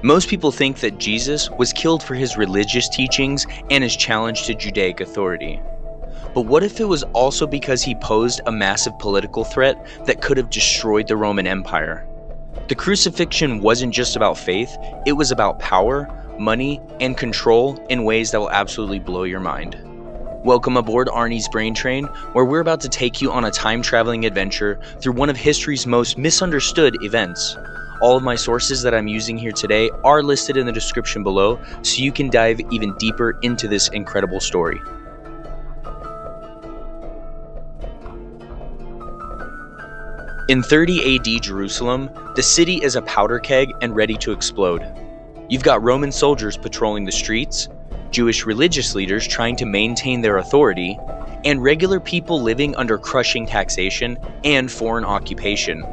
Most people think that Jesus was killed for his religious teachings and his challenge to Judaic authority. But what if it was also because he posed a massive political threat that could have destroyed the Roman Empire? The crucifixion wasn't just about faith, it was about power, money, and control in ways that will absolutely blow your mind. Welcome aboard Arnie's Brain Train, where we're about to take you on a time-traveling adventure through one of history's most misunderstood events. All of my sources that I'm using here today are listed in the description below, so you can dive even deeper into this incredible story. In 30 AD Jerusalem, the city is a powder keg and ready to explode. You've got Roman soldiers patrolling the streets, Jewish religious leaders trying to maintain their authority, and regular people living under crushing taxation and foreign occupation.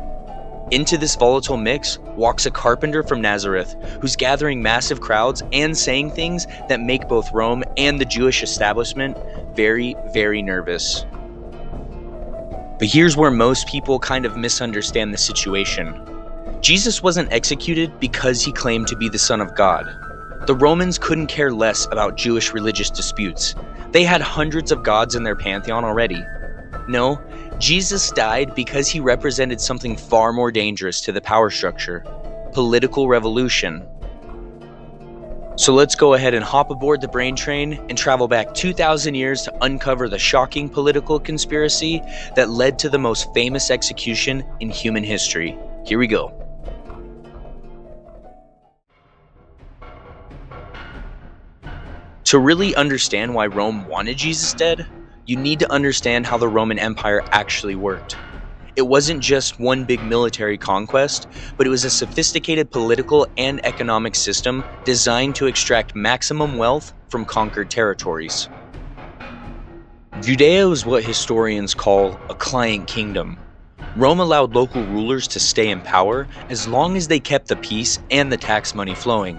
Into this volatile mix walks a carpenter from Nazareth who's gathering massive crowds and saying things that make both Rome and the Jewish establishment very, very nervous. But here's where most people kind of misunderstand the situation. Jesus wasn't executed because he claimed to be the Son of God. The Romans couldn't care less about Jewish religious disputes. They had hundreds of gods in their pantheon already. No, Jesus died because he represented something far more dangerous to the power structure: political revolution. So let's go ahead and hop aboard the brain train and travel back 2,000 years to uncover the shocking political conspiracy that led to the most famous execution in human history. Here we go. To really understand why Rome wanted Jesus dead, you need to understand how the Roman Empire actually worked. It wasn't just one big military conquest, but it was a sophisticated political and economic system designed to extract maximum wealth from conquered territories. Judea was what historians call a client kingdom. Rome allowed local rulers to stay in power as long as they kept the peace and the tax money flowing.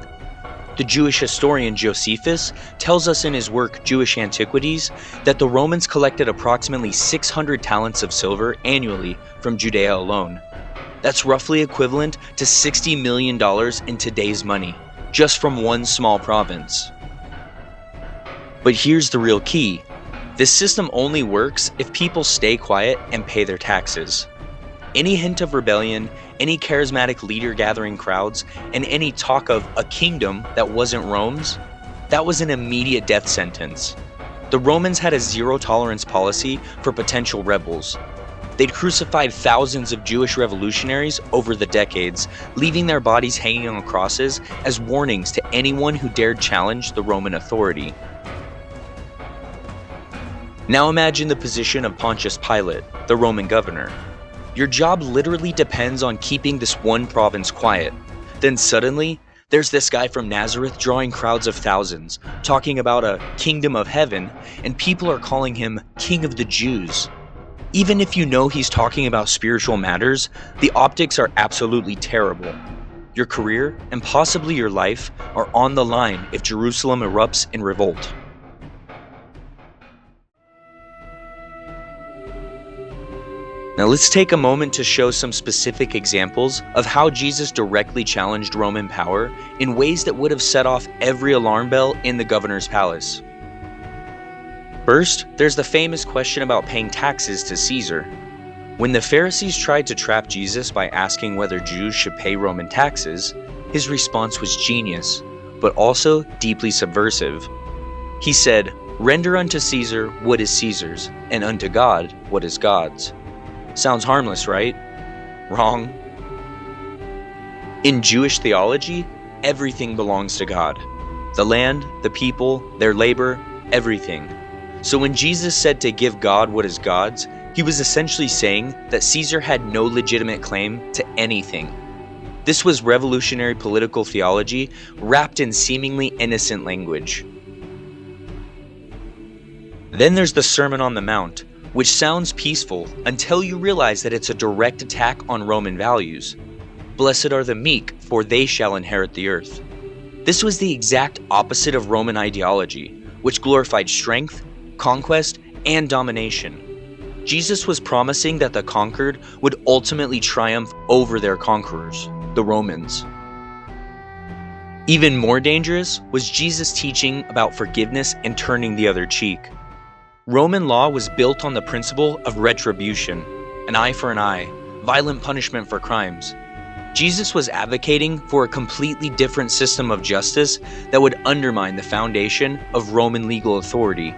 The Jewish historian Josephus tells us in his work Jewish Antiquities that the Romans collected approximately 600 talents of silver annually from Judea alone. That's roughly equivalent to $60 million in today's money, just from one small province. But here's the real key. This system only works if people stay quiet and pay their taxes. Any hint of rebellion, any charismatic leader gathering crowds, and any talk of a kingdom that wasn't Rome's, that was an immediate death sentence. The Romans had a zero-tolerance policy for potential rebels. They'd crucified thousands of Jewish revolutionaries over the decades, leaving their bodies hanging on crosses as warnings to anyone who dared challenge the Roman authority. Now imagine the position of Pontius Pilate, the Roman governor. Your job literally depends on keeping this one province quiet. Then suddenly, there's this guy from Nazareth drawing crowds of thousands, talking about a kingdom of heaven, and people are calling him King of the Jews. Even if you know he's talking about spiritual matters, the optics are absolutely terrible. Your career, and possibly your life, are on the line if Jerusalem erupts in revolt. Now let's take a moment to show some specific examples of how Jesus directly challenged Roman power in ways that would have set off every alarm bell in the governor's palace. First, there's the famous question about paying taxes to Caesar. When the Pharisees tried to trap Jesus by asking whether Jews should pay Roman taxes, his response was genius, but also deeply subversive. He said, "Render unto Caesar what is Caesar's, and unto God what is God's." Sounds harmless, right? Wrong. In Jewish theology, everything belongs to God. The land, the people, their labor, everything. So when Jesus said to give God what is God's, he was essentially saying that Caesar had no legitimate claim to anything. This was revolutionary political theology wrapped in seemingly innocent language. Then there's the Sermon on the Mount, which sounds peaceful until you realize that it's a direct attack on Roman values. Blessed are the meek, for they shall inherit the earth. This was the exact opposite of Roman ideology, which glorified strength, conquest, and domination. Jesus was promising that the conquered would ultimately triumph over their conquerors, the Romans. Even more dangerous was Jesus' teaching about forgiveness and turning the other cheek. Roman law was built on the principle of retribution, an eye for an eye, violent punishment for crimes. Jesus was advocating for a completely different system of justice that would undermine the foundation of Roman legal authority.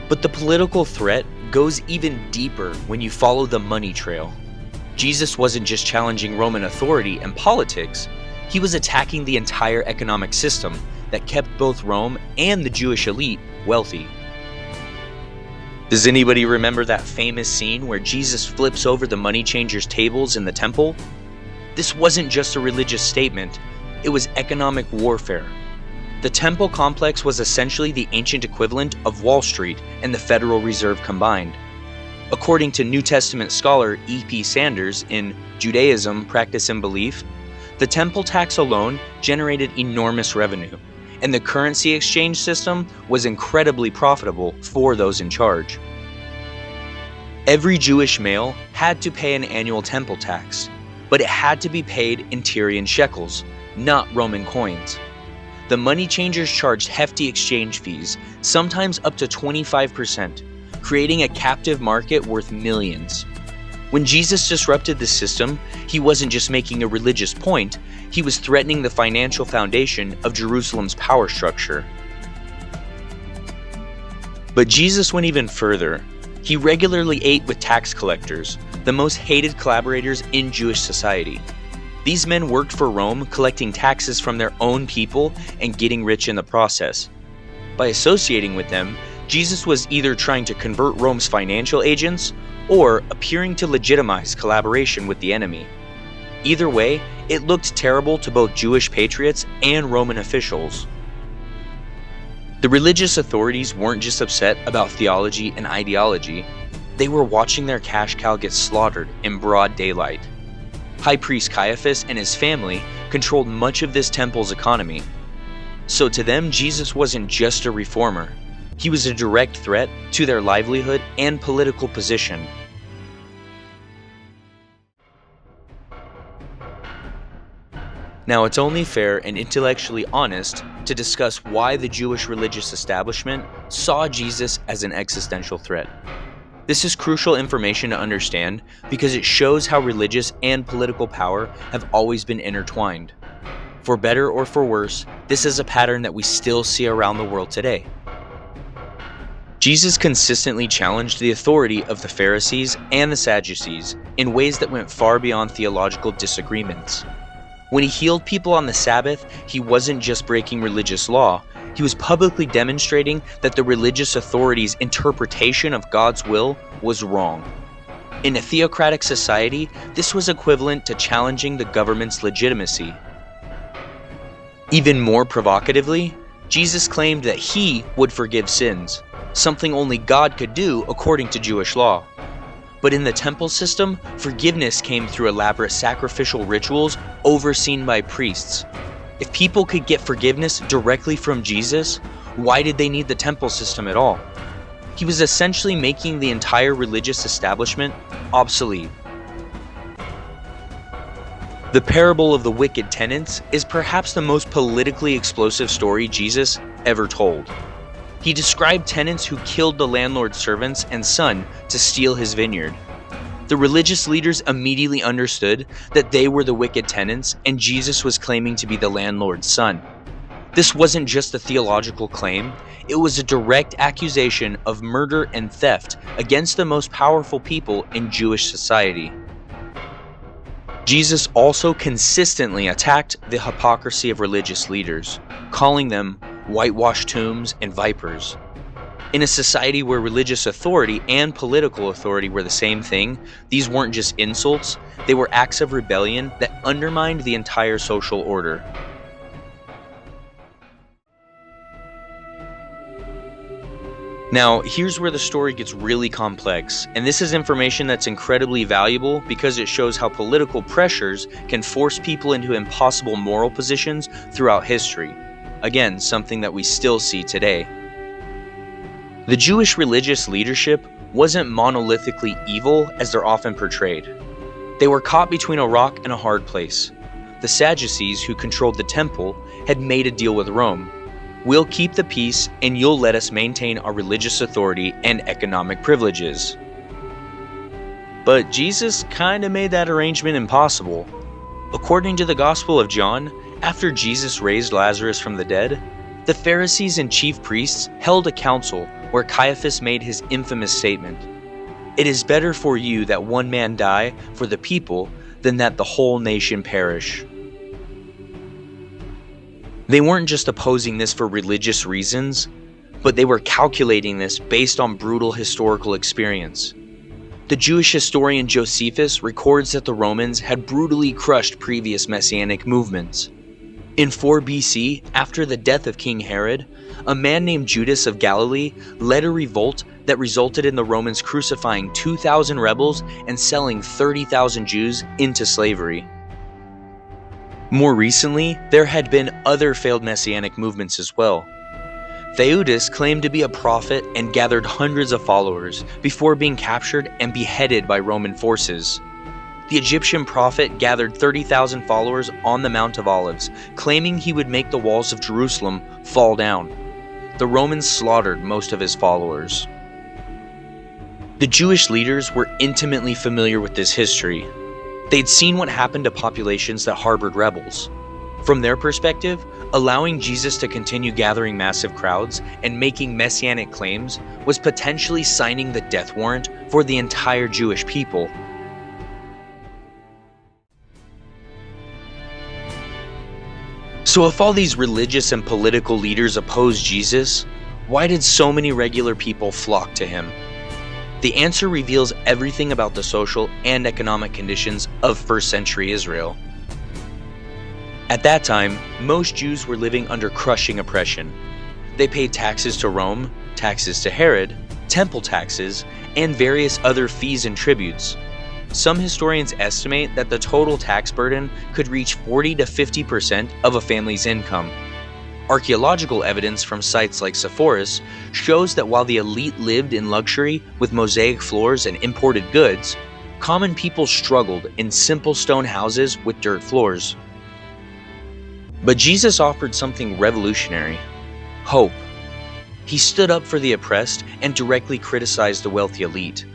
But the political threat goes even deeper when you follow the money trail. Jesus wasn't just challenging Roman authority and politics, he was attacking the entire economic system that kept both Rome and the Jewish elite wealthy. Does anybody remember that famous scene where Jesus flips over the money changers' tables in the temple? This wasn't just a religious statement, it was economic warfare. The temple complex was essentially the ancient equivalent of Wall Street and the Federal Reserve combined. According to New Testament scholar E.P. Sanders in Judaism, Practice and Belief, the temple tax alone generated enormous revenue, and the currency exchange system was incredibly profitable for those in charge. Every Jewish male had to pay an annual temple tax, but it had to be paid in Tyrian shekels, not Roman coins. The money changers charged hefty exchange fees, sometimes up to 25%, creating a captive market worth millions. When Jesus disrupted the system, he wasn't just making a religious point, he was threatening the financial foundation of Jerusalem's power structure. But Jesus went even further. He regularly ate with tax collectors, the most hated collaborators in Jewish society. These men worked for Rome, collecting taxes from their own people and getting rich in the process. By associating with them, Jesus was either trying to convert Rome's financial agents or appearing to legitimize collaboration with the enemy. Either way, it looked terrible to both Jewish patriots and Roman officials. The religious authorities weren't just upset about theology and ideology, they were watching their cash cow get slaughtered in broad daylight. High priest Caiaphas and his family controlled much of this temple's economy. So to them, Jesus wasn't just a reformer. He was a direct threat to their livelihood and political position. Now, it's only fair and intellectually honest to discuss why the Jewish religious establishment saw Jesus as an existential threat. This is crucial information to understand because it shows how religious and political power have always been intertwined. For better or for worse, this is a pattern that we still see around the world today. Jesus consistently challenged the authority of the Pharisees and the Sadducees in ways that went far beyond theological disagreements. When he healed people on the Sabbath, he wasn't just breaking religious law, he was publicly demonstrating that the religious authorities' interpretation of God's will was wrong. In a theocratic society, this was equivalent to challenging the government's legitimacy. Even more provocatively, Jesus claimed that he would forgive sins, something only God could do according to Jewish law. But in the temple system, forgiveness came through elaborate sacrificial rituals overseen by priests. If people could get forgiveness directly from Jesus, why did they need the temple system at all? He was essentially making the entire religious establishment obsolete. The parable of the wicked tenants is perhaps the most politically explosive story Jesus ever told. He described tenants who killed the landlord's servants and son to steal his vineyard. The religious leaders immediately understood that they were the wicked tenants and Jesus was claiming to be the landlord's son. This wasn't just a theological claim, it was a direct accusation of murder and theft against the most powerful people in Jewish society. Jesus also consistently attacked the hypocrisy of religious leaders, calling them whitewashed tombs and vipers. In a society where religious authority and political authority were the same thing, these weren't just insults, they were acts of rebellion that undermined the entire social order. Now, here's where the story gets really complex, and this is information that's incredibly valuable because it shows how political pressures can force people into impossible moral positions throughout history. Again, something that we still see today. The Jewish religious leadership wasn't monolithically evil as they're often portrayed. They were caught between a rock and a hard place. The Sadducees, who controlled the temple, had made a deal with Rome. We'll keep the peace and you'll let us maintain our religious authority and economic privileges. But Jesus kinda made that arrangement impossible. According to the Gospel of John, after Jesus raised Lazarus from the dead, the Pharisees and chief priests held a council where Caiaphas made his infamous statement, "It is better for you that one man die for the people than that the whole nation perish." They weren't just opposing this for religious reasons, but they were calculating this based on brutal historical experience. The Jewish historian Josephus records that the Romans had brutally crushed previous messianic movements. In 4 BC, after the death of King Herod, a man named Judas of Galilee led a revolt that resulted in the Romans crucifying 2,000 rebels and selling 30,000 Jews into slavery. More recently, there had been other failed messianic movements as well. Theudas claimed to be a prophet and gathered hundreds of followers before being captured and beheaded by Roman forces. The Egyptian prophet gathered 30,000 followers on the Mount of Olives, claiming he would make the walls of Jerusalem fall down. The Romans slaughtered most of his followers. The Jewish leaders were intimately familiar with this history. They'd seen what happened to populations that harbored rebels. From their perspective, allowing Jesus to continue gathering massive crowds and making messianic claims was potentially signing the death warrant for the entire Jewish people. So if all these religious and political leaders opposed Jesus, why did so many regular people flock to him? The answer reveals everything about the social and economic conditions of first century Israel. At that time, most Jews were living under crushing oppression. They paid taxes to Rome, taxes to Herod, temple taxes, and various other fees and tributes. Some historians estimate that the total tax burden could reach 40 to 50% of a family's income. Archaeological evidence from sites like Sepphoris shows that while the elite lived in luxury with mosaic floors and imported goods, common people struggled in simple stone houses with dirt floors. But Jesus offered something revolutionary: hope. He stood up for the oppressed and directly criticized the wealthy elite.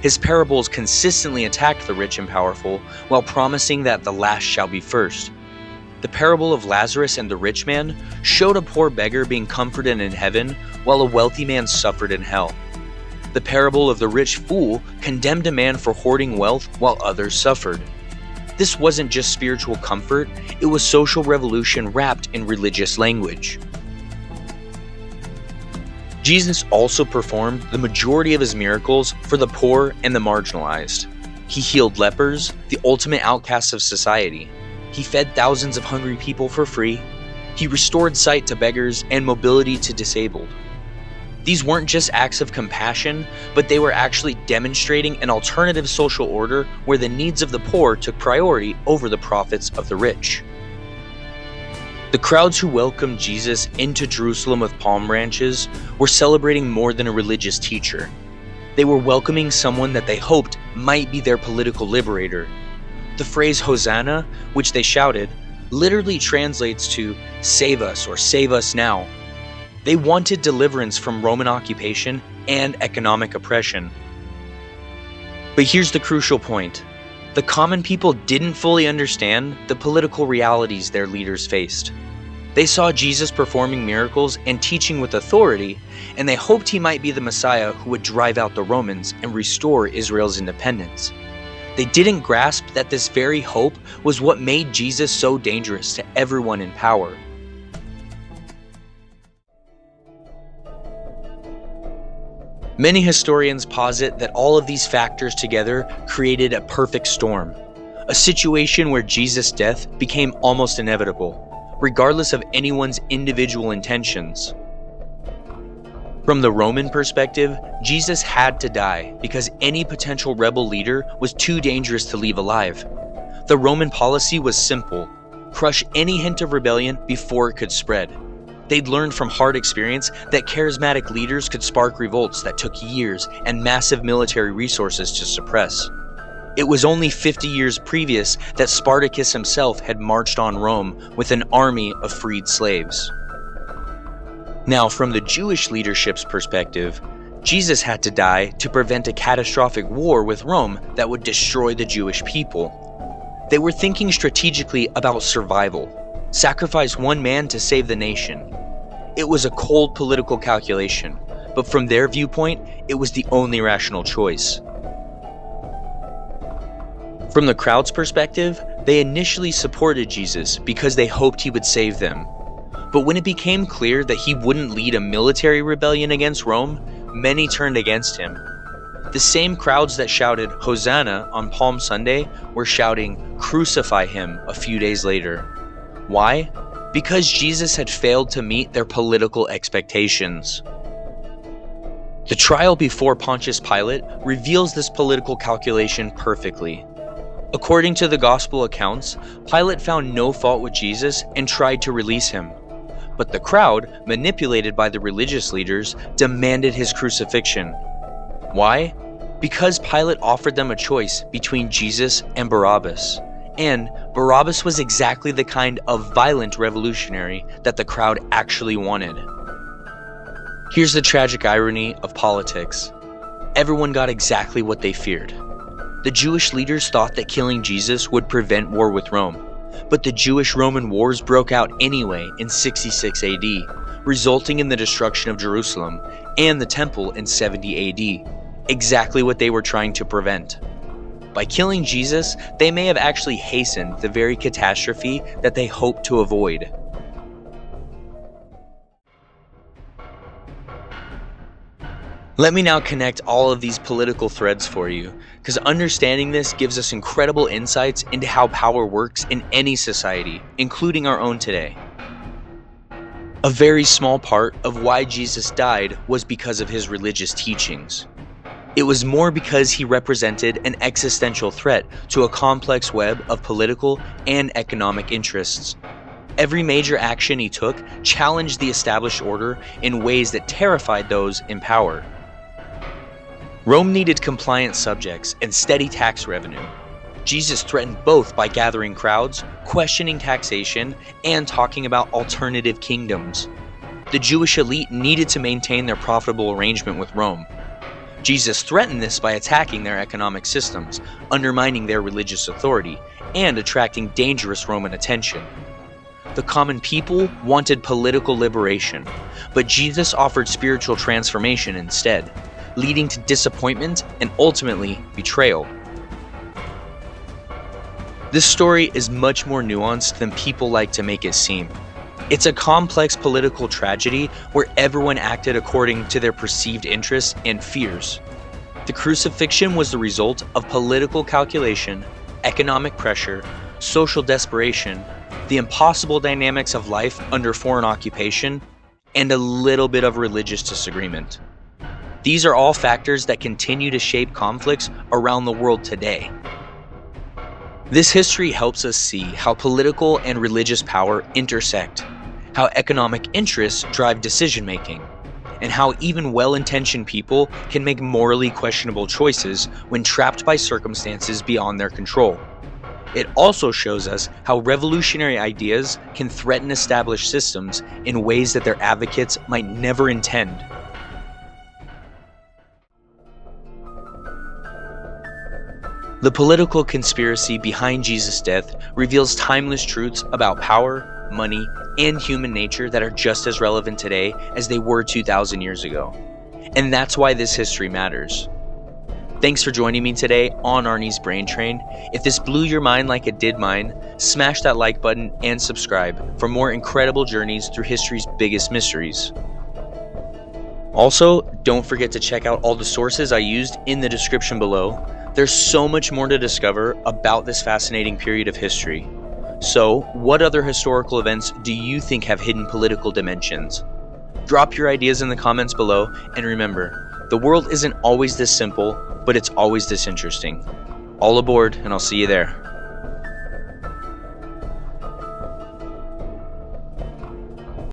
His parables consistently attacked the rich and powerful while promising that the last shall be first. The parable of Lazarus and the rich man showed a poor beggar being comforted in heaven while a wealthy man suffered in hell. The parable of the rich fool condemned a man for hoarding wealth while others suffered. This wasn't just spiritual comfort, it was social revolution wrapped in religious language. Jesus also performed the majority of his miracles for the poor and the marginalized. He healed lepers, the ultimate outcasts of society. He fed thousands of hungry people for free. He restored sight to beggars and mobility to disabled. These weren't just acts of compassion, but they were actually demonstrating an alternative social order where the needs of the poor took priority over the profits of the rich. The crowds who welcomed Jesus into Jerusalem with palm branches were celebrating more than a religious teacher. They were welcoming someone that they hoped might be their political liberator. The phrase Hosanna, which they shouted, literally translates to "save us" or "save us now." They wanted deliverance from Roman occupation and economic oppression. But here's the crucial point. The common people didn't fully understand the political realities their leaders faced. They saw Jesus performing miracles and teaching with authority, and they hoped he might be the Messiah who would drive out the Romans and restore Israel's independence. They didn't grasp that this very hope was what made Jesus so dangerous to everyone in power. Many historians posit that all of these factors together created a perfect storm, a situation where Jesus' death became almost inevitable, regardless of anyone's individual intentions. From the Roman perspective, Jesus had to die because any potential rebel leader was too dangerous to leave alive. The Roman policy was simple: crush any hint of rebellion before it could spread. They'd learned from hard experience that charismatic leaders could spark revolts that took years and massive military resources to suppress. It was only 50 years previous that Spartacus himself had marched on Rome with an army of freed slaves. Now, from the Jewish leadership's perspective, Jesus had to die to prevent a catastrophic war with Rome that would destroy the Jewish people. They were thinking strategically about survival. Sacrifice one man to save the nation. It was a cold political calculation, but from their viewpoint, it was the only rational choice. From the crowd's perspective, they initially supported Jesus because they hoped he would save them. But when it became clear that he wouldn't lead a military rebellion against Rome, many turned against him. The same crowds that shouted Hosanna on Palm Sunday were shouting crucify him a few days later. Why? Because Jesus had failed to meet their political expectations. The trial before Pontius Pilate reveals this political calculation perfectly. According to the gospel accounts, Pilate found no fault with Jesus and tried to release him. But the crowd, manipulated by the religious leaders, demanded his crucifixion. Why? Because Pilate offered them a choice between Jesus and Barabbas. And Barabbas was exactly the kind of violent revolutionary that the crowd actually wanted. Here's the tragic irony of politics. Everyone got exactly what they feared. The Jewish leaders thought that killing Jesus would prevent war with Rome, but the Jewish-Roman wars broke out anyway in 66 AD, resulting in the destruction of Jerusalem and the temple in 70 AD, exactly what they were trying to prevent. By killing Jesus, they may have actually hastened the very catastrophe that they hoped to avoid. Let me now connect all of these political threads for you, because understanding this gives us incredible insights into how power works in any society, including our own today. A very small part of why Jesus died was because of his religious teachings. It was more because he represented an existential threat to a complex web of political and economic interests. Every major action he took challenged the established order in ways that terrified those in power. Rome needed compliant subjects and steady tax revenue. Jesus threatened both by gathering crowds, questioning taxation, and talking about alternative kingdoms. The Jewish elite needed to maintain their profitable arrangement with Rome. Jesus threatened this by attacking their economic systems, undermining their religious authority, and attracting dangerous Roman attention. The common people wanted political liberation, but Jesus offered spiritual transformation instead, leading to disappointment and ultimately betrayal. This story is much more nuanced than people like to make it seem. It's a complex political tragedy where everyone acted according to their perceived interests and fears. The crucifixion was the result of political calculation, economic pressure, social desperation, the impossible dynamics of life under foreign occupation, and a little bit of religious disagreement. These are all factors that continue to shape conflicts around the world today. This history helps us see how political and religious power intersect, how economic interests drive decision-making, and how even well-intentioned people can make morally questionable choices when trapped by circumstances beyond their control. It also shows us how revolutionary ideas can threaten established systems in ways that their advocates might never intend. The political conspiracy behind Jesus' death reveals timeless truths about power, money, and human nature that are just as relevant today as they were 2,000 years ago. And that's why this history matters. Thanks for joining me today on Arnie's Brain Train. If this blew your mind like it did mine, smash that like button and subscribe for more incredible journeys through history's biggest mysteries. Also, don't forget to check out all the sources I used in the description below. There's so much more to discover about this fascinating period of history. So, what other historical events do you think have hidden political dimensions? Drop your ideas in the comments below, and remember, the world isn't always this simple, but it's always this interesting. All aboard, and I'll see you there.